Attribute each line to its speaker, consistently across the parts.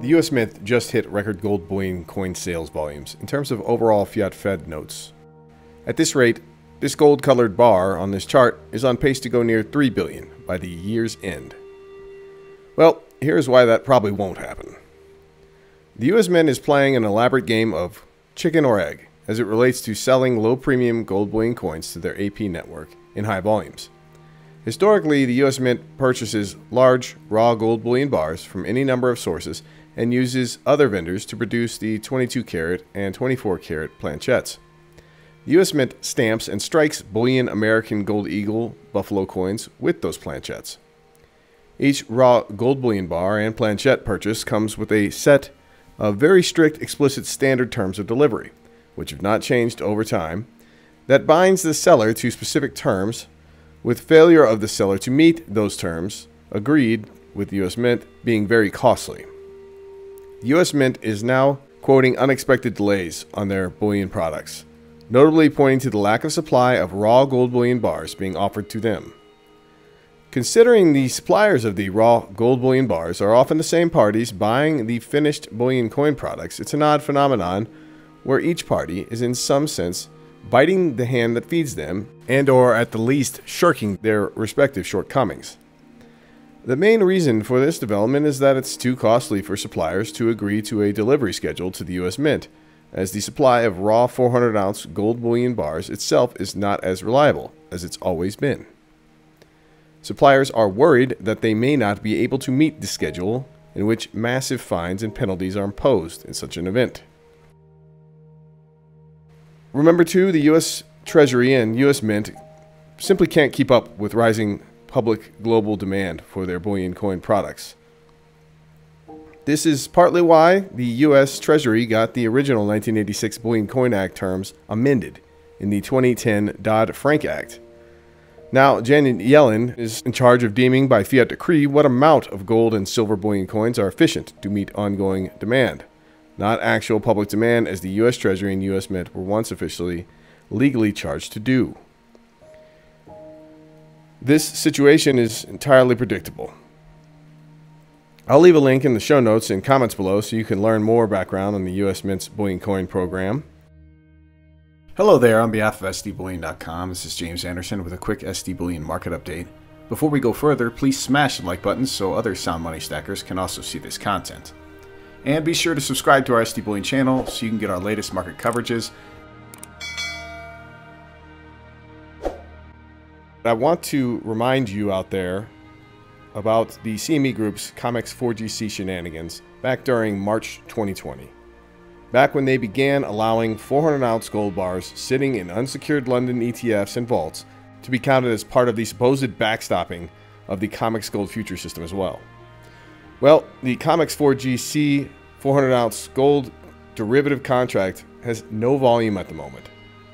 Speaker 1: The U.S. Mint just hit record gold bullion coin sales volumes in terms of overall fiat Fed notes. At this rate, this gold-colored bar on this chart is on pace to go near 3 billion by the year's end. Well, here's why that probably won't happen. The U.S. Mint is playing an elaborate game of chicken or egg as it relates to selling low-premium gold bullion coins to their AP network in high volumes. Historically, the U.S. Mint purchases large, raw gold bullion bars from any number of sources and uses other vendors to produce the 22-karat and 24-karat planchets. The U.S. Mint stamps and strikes bullion American Gold Eagle Buffalo coins with those planchets. Each raw gold bullion bar and planchet purchase comes with a set of very strict explicit standard terms of delivery, which have not changed over time, that binds the seller to specific terms, with failure of the seller to meet those terms agreed with the U.S. Mint being very costly. The U.S. Mint is now quoting unexpected delays on their bullion products, notably pointing to the lack of supply of raw gold bullion bars being offered to them. Considering the suppliers of the raw gold bullion bars are often the same parties buying the finished bullion coin products, it's an odd phenomenon where each party is in some sense biting the hand that feeds them and or at the least shirking their respective shortcomings. The main reason for this development is that it's too costly for suppliers to agree to a delivery schedule to the U.S. Mint, as the supply of raw 400-ounce gold bullion bars itself is not as reliable as it's always been. Suppliers are worried that they may not be able to meet the schedule, in which massive fines and penalties are imposed in such an event. Remember too, the U.S. Treasury and U.S. Mint simply can't keep up with rising public global demand for their bullion coin products. This is partly why the U.S. Treasury got the original 1986 Bullion Coin Act terms amended in the 2010 Dodd-Frank Act. Now, Janet Yellen is in charge of deeming by fiat decree what amount of gold and silver bullion coins are efficient to meet ongoing demand, not actual public demand as the U.S. Treasury and U.S. Mint were once officially legally charged to do. This situation is entirely predictable. I'll leave a link in the show notes and comments below so you can learn more background on the U.S. Mint's bullion coin program.
Speaker 2: Hello there, on behalf of SDBullion.com, this is James Anderson with a quick SD Bullion market update. Before we go further, please smash the like button so other sound money stackers can also see this content. And be sure to subscribe to our SD Bullion channel so you can get our latest market coverages.
Speaker 1: I want to remind you out there about the CME Group's COMEX 4GC shenanigans back during March 2020. Back when they began allowing 400-ounce gold bars sitting in unsecured London ETFs and vaults to be counted as part of the supposed backstopping of the COMEX gold future system as well. Well, the COMEX 4GC 400-ounce gold derivative contract has no volume at the moment.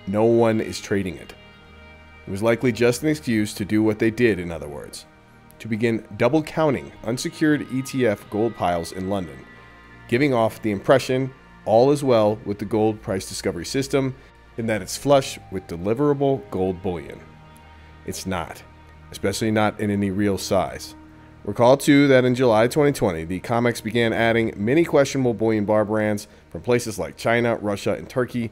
Speaker 1: No one is trading it. It was likely just an excuse to do what they did, in other words, to begin double counting unsecured ETF gold piles in London, giving off the impression all is well with the gold price discovery system and that it's flush with deliverable gold bullion. It's not, especially not in any real size. Recall too that in July 2020, the COMEX began adding many questionable bullion bar brands from places like China, Russia, and Turkey,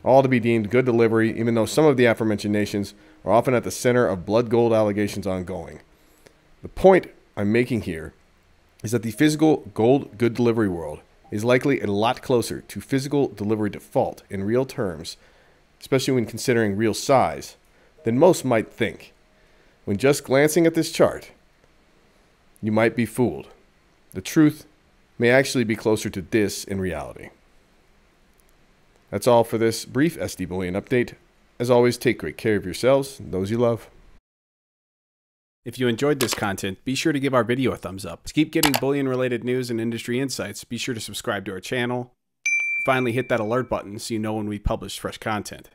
Speaker 1: all to be deemed good delivery, even though some of the aforementioned nations are often at the center of blood gold allegations ongoing. The point I'm making here is that the physical gold good delivery world is likely a lot closer to physical delivery default in real terms, especially when considering real size, than most might think. When just glancing at this chart, you might be fooled. The truth may actually be closer to this in reality. That's all for this brief SD Bullion update. As always, take great care of yourselves and those you love.
Speaker 3: If you enjoyed this content, be sure to give our video a thumbs up. To keep getting bullion-related news and industry insights, be sure to subscribe to our channel. Finally, hit that alert button so you know when we publish fresh content.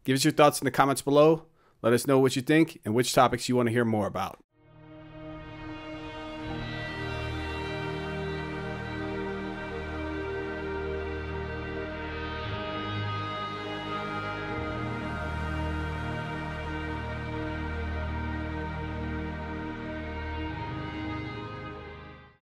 Speaker 3: Give us your thoughts in the comments below. Let us know what you think and which topics you want to hear more about.